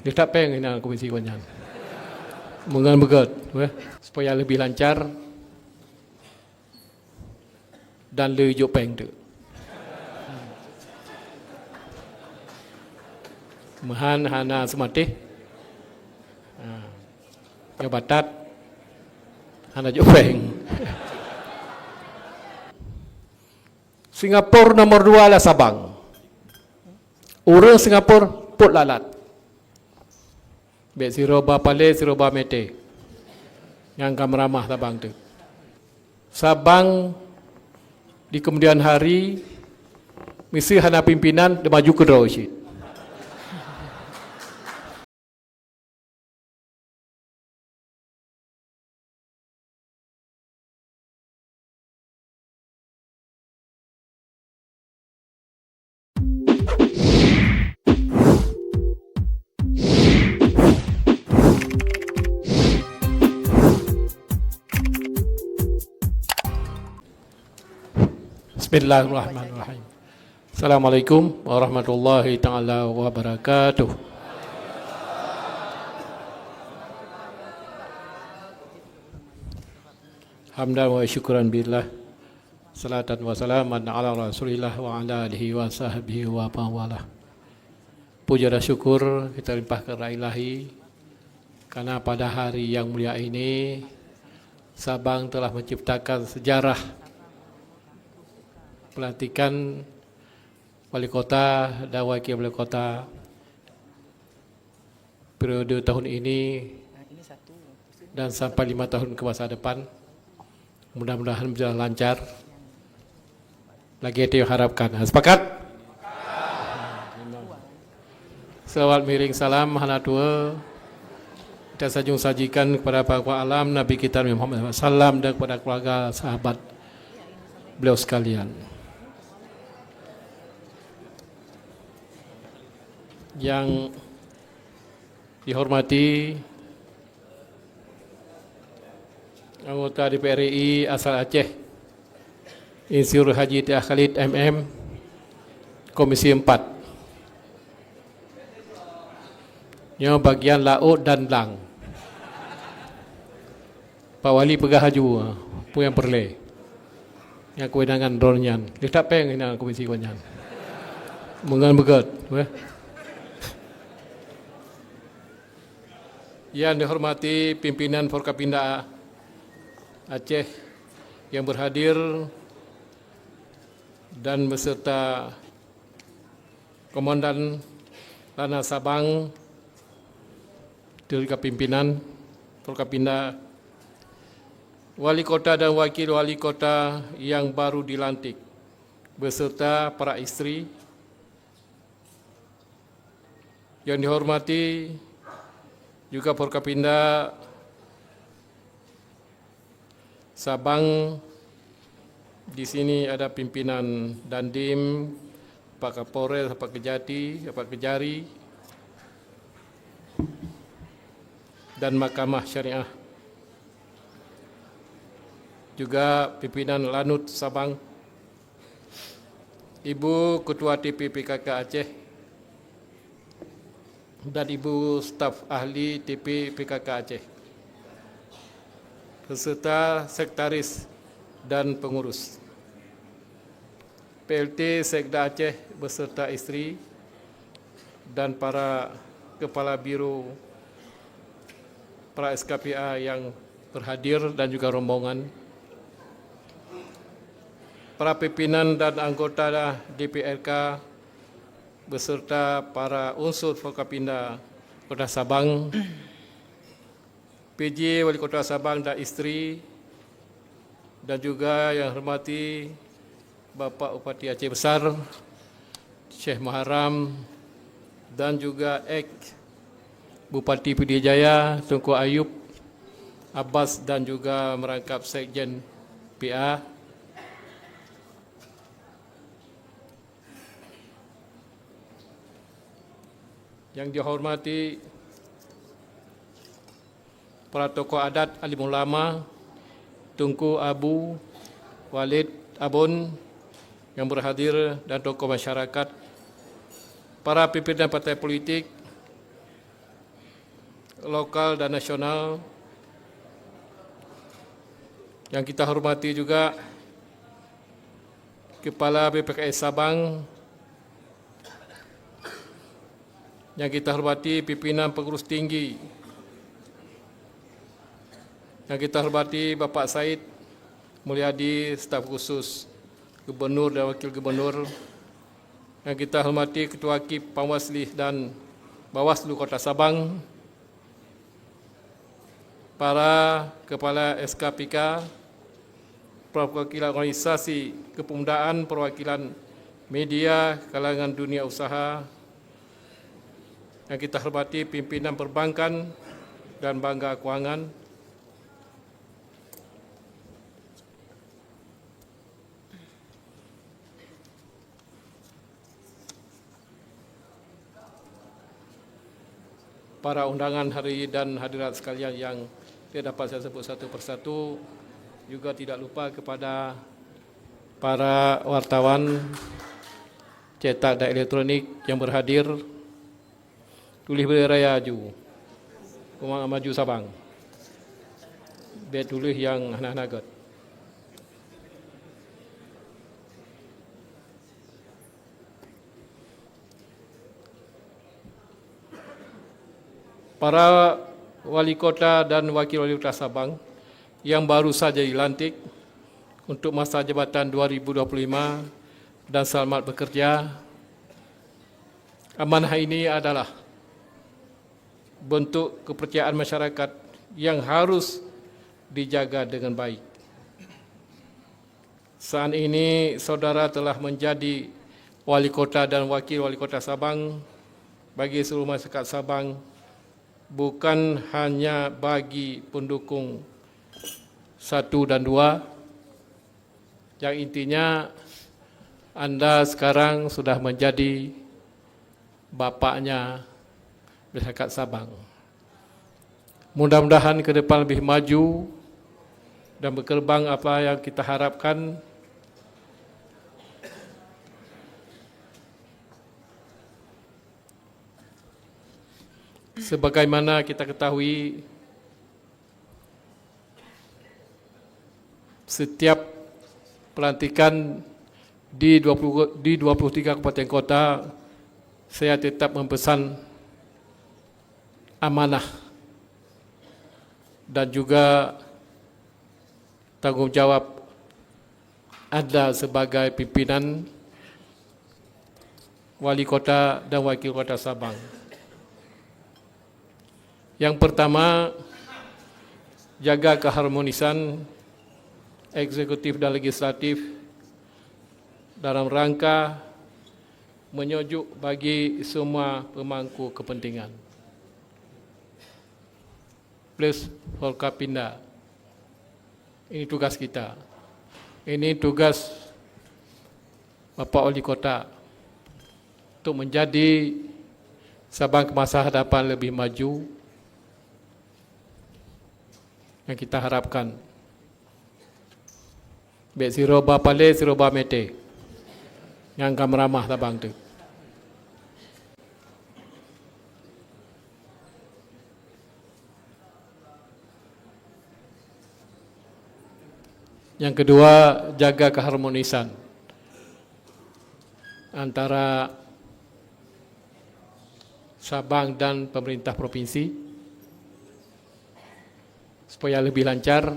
Dia tak peng ina komisi konyan. Mengan begat, supaya lebih lancar dan lebih jo peng tu. Mahan hana sematih. Ya batat hana jo peng. Singapura nomor 2 lah Sabang. Orang Singapura put lalat. Bek siroba pale, siroba mete. Yang kam ramah Sabang tu. Sabang di kemudian hari misi hana pimpinan dia maju ke draw sheet. Bismillahirrahmanirrahim. Assalamualaikum warahmatullahi taala wabarakatuh. Hamdan wa syukran billah. Salatan wa salaman ala Rasulillah wa ala alihi wa sahbihi wa mawalah. Puja dan syukur kita limpahkan kepada Ilahi karena pada hari yang mulia ini Sabang telah menciptakan sejarah pelantikan wali kota dan wakil wali kota periode tahun ini dan sampai 5 tahun ke masa depan. Mudah-mudahan berjalan lancar. Lagi itu yang harapkan. Sepakat? Salawat miring salam hana tua kita sajung sajikan kepada para alam Nabi kita Muhammad SAW dan kepada keluarga sahabat beliau sekalian. Yang dihormati anggota DPR RI asal Aceh, Insinyur Haji Tia Khalid MM, Komisi 4, yang bagian laut dan lang. Pak Wali Pegah Haju, Puyang Perle, yang kewenangan dronyan. Dia tak peng ina komisi konyan. Mengan begat, Yang dihormati pimpinan Forkapinda Aceh yang berhadir dan beserta Komandan Lana Sabang dari pimpinan Forkapinda, wali kota dan wakil wali kota yang baru dilantik beserta para isteri. Yang dihormati juga Forkapinda Sabang. Di sini ada pimpinan Dandim, Pak Kapolres, Pak Kejati, Pak Kejari, dan Mahkamah Syariah. Juga pimpinan Lanut Sabang, Ibu Ketua TP PKK Aceh, dan Ibu Staf Ahli TP PKK Aceh, beserta Sekretaris dan Pengurus. PLT Sekda Aceh beserta isteri dan para Kepala Biro para SKPA yang berhadir dan juga rombongan. Para pimpinan dan anggota DPRK beserta para unsur Forkapinda Kota Sabang, PJ Wali Kota Sabang dan isteri, dan juga yang hormati Bapak Upati Aceh Besar Syekh Muharram, dan juga Bupati Pidijaya Tunku Ayub Abbas, dan juga merangkap Sekjen PA. Yang dihormati para tokoh adat, alim ulama, Tunku Abu Walid Abun yang berhadir, dan tokoh masyarakat, para pimpinan partai politik, lokal dan nasional. Yang kita hormati juga Kepala BPKS Sabang, yang kita hormati pimpinan pengurus tinggi, yang kita hormati Bapak Said Mulyadi, staf khusus Gubernur dan Wakil Gubernur, yang kita hormati Ketua KIP Panwasli dan Bawaslu Kota Sabang, para Kepala SKPK, perwakilan organisasi kepemudaan, perwakilan media, kalangan dunia usaha, yang kita hormati pimpinan perbankan dan bangga keuangan, para undangan hari dan hadirat sekalian yang tidak dapat saya sebut satu persatu, juga tidak lupa kepada para wartawan cetak dan elektronik yang berhadir. Tulis Raya Aju, Kumang Maju Sabang, bet tulis yang anak-anak. Para wali kota dan wakil wali kota Sabang yang baru saja dilantik untuk masa jabatan 2025 dan selamat bekerja. Amanah ini adalah bentuk kepercayaan masyarakat yang harus dijaga dengan baik. Saat ini saudara telah menjadi wali kota dan wakil wali kota Sabang bagi seluruh masyarakat Sabang, bukan hanya bagi pendukung 1 dan 2, yang intinya Anda sekarang sudah menjadi bapaknya masyarakat Sabang. Mudah-mudahan ke depan lebih maju dan berkembang apa yang kita harapkan. Sebagaimana kita ketahui, setiap pelantikan di 23 kabupaten kota, saya tetap mempesan amanah dan juga tanggungjawab Anda sebagai pimpinan wali kota dan wakil kota Sabang. Yang pertama, jaga keharmonisan eksekutif dan legislatif dalam rangka menyujuk bagi semua pemangku kepentingan. Plus Forkapinda. Ini tugas kita. Ini tugas Bapak Wali Kota untuk menjadi Sabang ke masa hadapan lebih maju yang kita harapkan. Bet siroba pale, siroba mete. Yang akan meramah Sabang tu. Yang kedua, jaga keharmonisan antara Sabang dan pemerintah provinsi supaya lebih lancar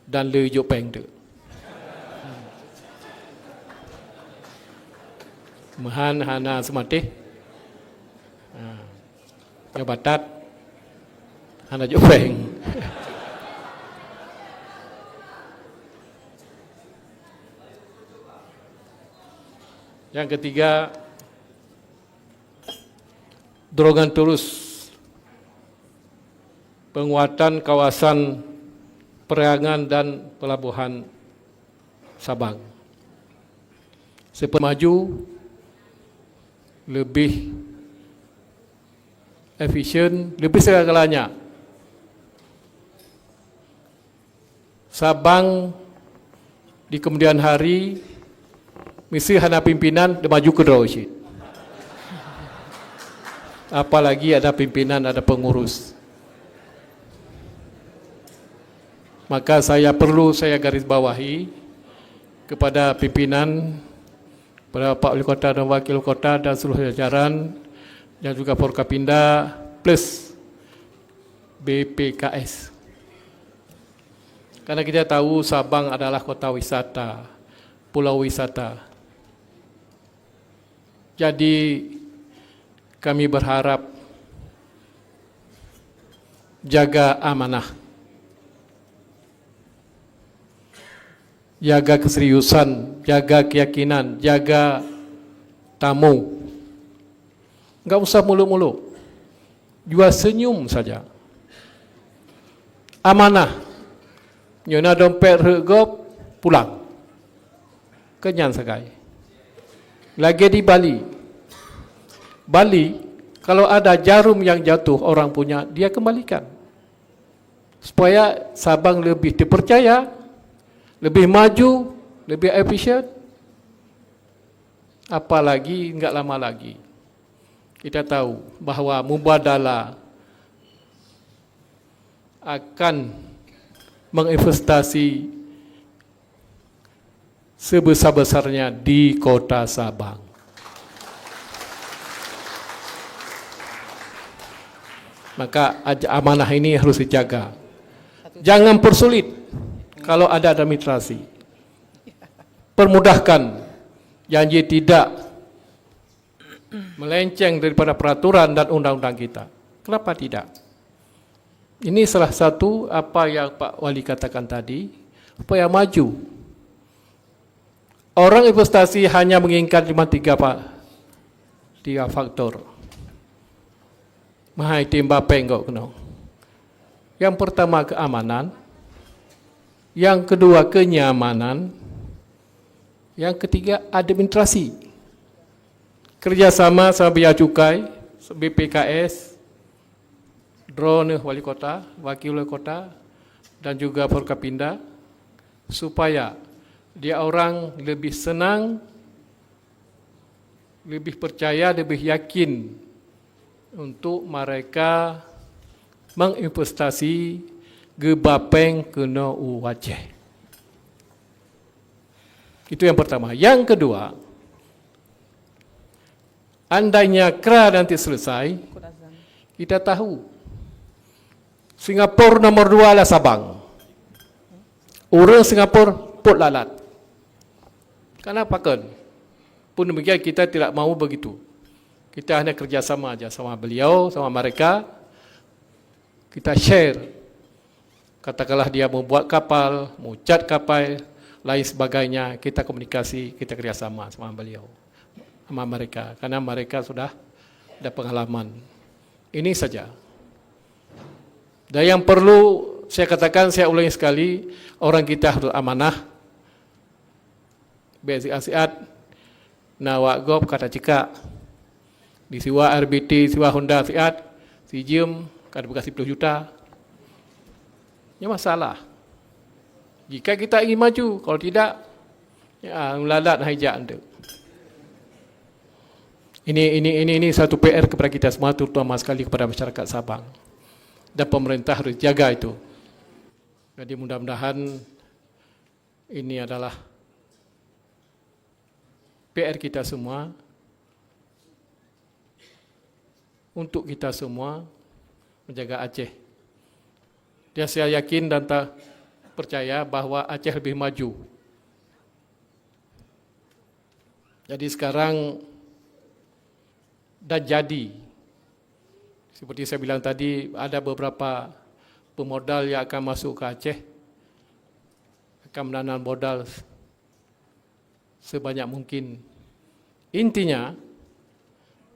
dan lebih jopeng tu. Mahan hana sematih, batat hana jopeng. Yang ketiga, dorongan terus penguatan kawasan perdagangan dan pelabuhan Sabang. Supaya maju, lebih efisien, lebih segala-galanya. Sabang di kemudian hari mesti hana pimpinan dia maju ke draw sheet. apalagi ada pimpinan, ada pengurus. Maka saya garis bawahi kepada pimpinan, kepada Pak Wali Kota dan Wakil Kota dan seluruh jajaran dan juga Forkapinda plus BPKS. Karena kita tahu Sabang adalah kota wisata, pulau wisata. Jadi kami berharap jaga amanah, jaga keseriusan, jaga keyakinan, jaga tamu. Enggak usah muluk-muluk, jual senyum saja. Amanah, nyona dompet regop, pulang. Kenyang sekali. Lagi di Bali. Bali, kalau ada jarum yang jatuh orang punya, dia kembalikan. Supaya Sabang lebih dipercaya, lebih maju, lebih efisien. Apalagi enggak lama lagi kita tahu bahawa Mubadala akan menginvestasi sebesar-besarnya di kota Sabang. Maka amanah ini harus dijaga. Jangan persulit kalau ada administrasi. Permudahkan, janji tidak melenceng daripada peraturan dan undang-undang kita. Kenapa tidak? Ini salah satu apa yang Pak Wali katakan tadi, supaya maju. Orang investasi hanya menginginkan cuma tiga faktor. Mahai timba penggok kena. Yang pertama keamanan, yang kedua kenyamanan, yang ketiga administrasi. Kerjasama sama Bea Cukai, BPKS, drone Wali Kota, Wakil Wali Kota, dan juga Forkapinda, supaya dia orang lebih senang, lebih percaya, lebih yakin untuk mereka menginvestasi ke Bapeng kena Wajah. Itu yang pertama. Yang kedua, andainya KRA nanti selesai, kita tahu Singapura nomor 2 adalah Sabang. Orang Singapura Port Lalat. Kenapa kan? Pun demikian kita tidak mahu begitu. Kita hanya kerjasama aja sama beliau, sama mereka. Kita share. Katakanlah dia membuat kapal, mau cat kapal, lain sebagainya. Kita komunikasi, kita kerjasama sama beliau, sama mereka. Karena mereka sudah ada pengalaman. Ini saja. Dan yang perlu saya katakan, saya ulangi sekali, orang kita harus amanah. Basic asiat, nawak gop kata cekak. Di siwa RBT, siwa Honda asiat, si Jim, kada berkasih 10 juta. Ini masalah. Jika kita ingin maju, kalau tidak, ya melalat hijak anda. Ini satu PR kepada kita semua, terutama sekali kepada masyarakat Sabang. Dan pemerintah harus jaga itu. Jadi mudah-mudahan ini adalah PR kita semua, untuk kita semua menjaga Aceh. Dan saya yakin dan tak percaya bahawa Aceh lebih maju. Jadi sekarang dah jadi. Seperti saya bilang tadi, ada beberapa pemodal yang akan masuk ke Aceh, akan menanam modal sebanyak mungkin. Intinya,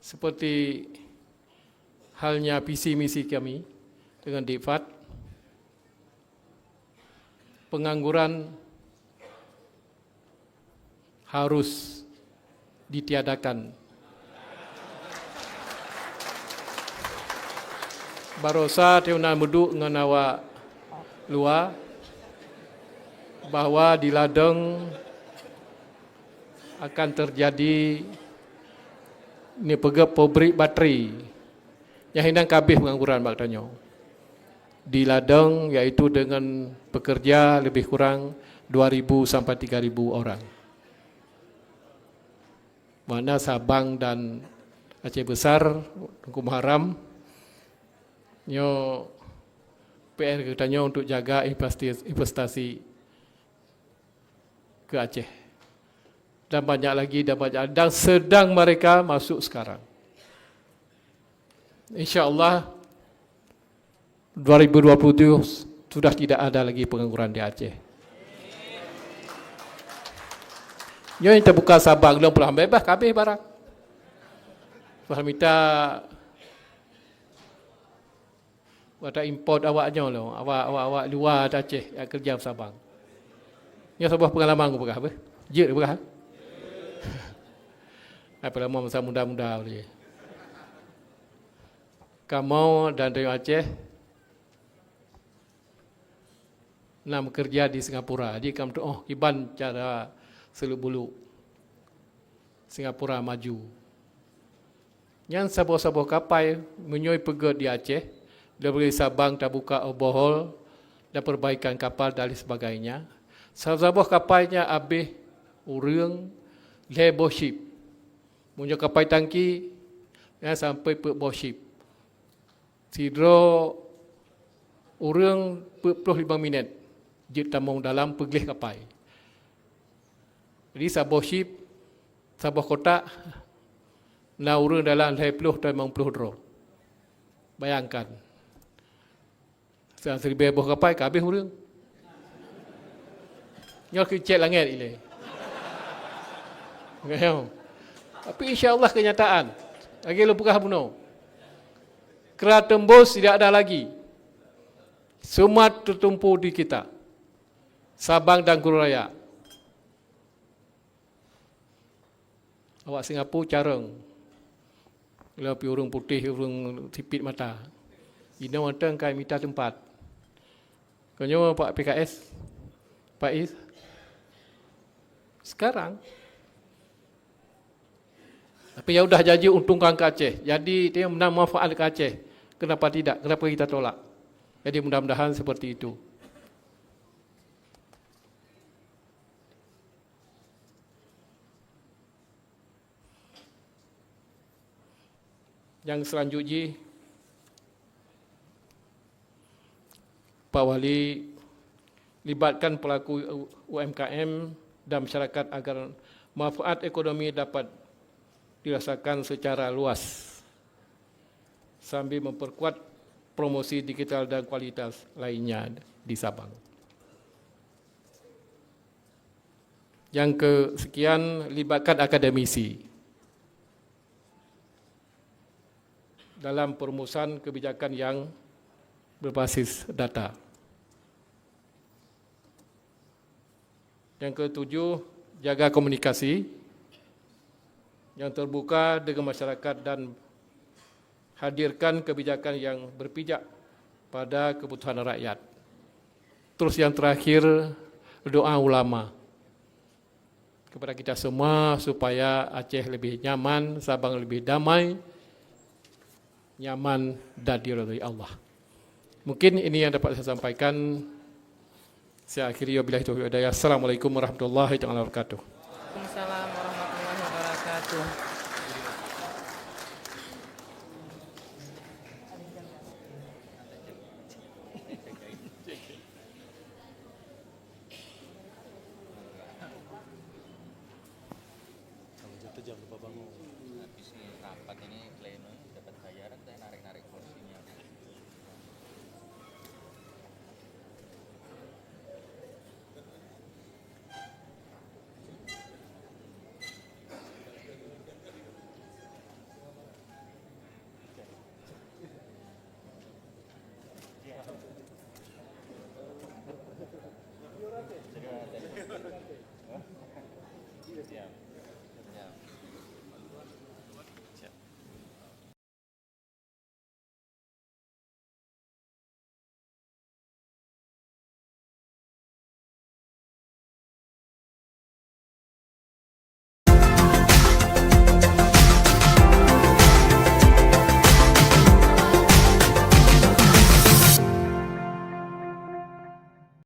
seperti halnya visi misi kami dengan DIFAD, pengangguran harus ditiadakan. Barosa tiuna muduk dengan awak luar bahawa di ladang akan terjadi ni pegap pabrik bateri Yang hindang kabeh pengangguran maknanya. Di ladang iaitu dengan pekerja lebih kurang 2,000 sampai 3,000 orang. Mana Sabang dan Aceh Besar, Tengku Muharram, nyo PR katanya untuk jaga investasi ke Aceh. Dan banyak lagi, dan sedang mereka masuk sekarang. InsyaAllah 2027 sudah tidak ada lagi pengangguran di Aceh. Yang terbuka Sabang belum pulang bebas kabeh barang. Faham minta ada import awaknya loh, awak luar Aceh yang kerja di Sabang. Yang sebuah pengalaman aku berkah apa? Je berkah. Apa lama masa muda-muda boleh. Kamu dan dari Aceh nak bekerja di Singapura. Jadi kamu tu iban cara seluk bulu. Singapura maju. Yang sebuah kapal menyoi pegot di Aceh, dari Sabang terbuka overhaul dan perbaikan kapal dan sebagainya. Sebuah kapalnya habis urang labor ship. Punya kapal tangki sampai pebor ship. Sidro urang 45 minit jit tamung dalam pergi kapal. Jadi sebuah ship, sebuah kotak, na urang dalam 20 dan 50 dro. Bayangkan. Seribu buah kapal habis urang. Nyok kecil langit ini. Tapi insya-Allah kenyataan. Lagi lupukah bunuh. Kerat tembus tidak ada lagi. Semua tertumpu di kita. Sabang dan Guru Raya. Awak Singapura careng. Lebih urung putih, urung sipit mata. Ini orang kai minta tempat. Kau Pak PKS, Pak Is. Sekarang. Tapi ya sudah janji untungkan ke Aceh. Jadi dia menang manfaat ke Aceh. Kenapa tidak? Kenapa kita tolak? Jadi mudah-mudahan seperti itu. Yang selanjutnya, Pak Wali libatkan pelaku UMKM dan masyarakat agar manfaat ekonomi dapat dirasakan secara luas sambil memperkuat promosi digital dan kualitas lainnya di Sabang. Yang kesekian, libatkan akademisi dalam perumusan kebijakan yang berbasis data. Yang ketujuh, jaga komunikasi yang terbuka dengan masyarakat dan hadirkan kebijakan yang berpijak pada kebutuhan rakyat. Terus yang terakhir, doa ulama kepada kita semua supaya Aceh lebih nyaman, Sabang lebih damai, nyaman dan diridhai Allah. Mungkin ini yang dapat saya sampaikan. Saya akhiri wabillahi taufiq wal hidayah. Assalamualaikum warahmatullahi wabarakatuh. Waalaikumsalam warahmatullahi wabarakatuh.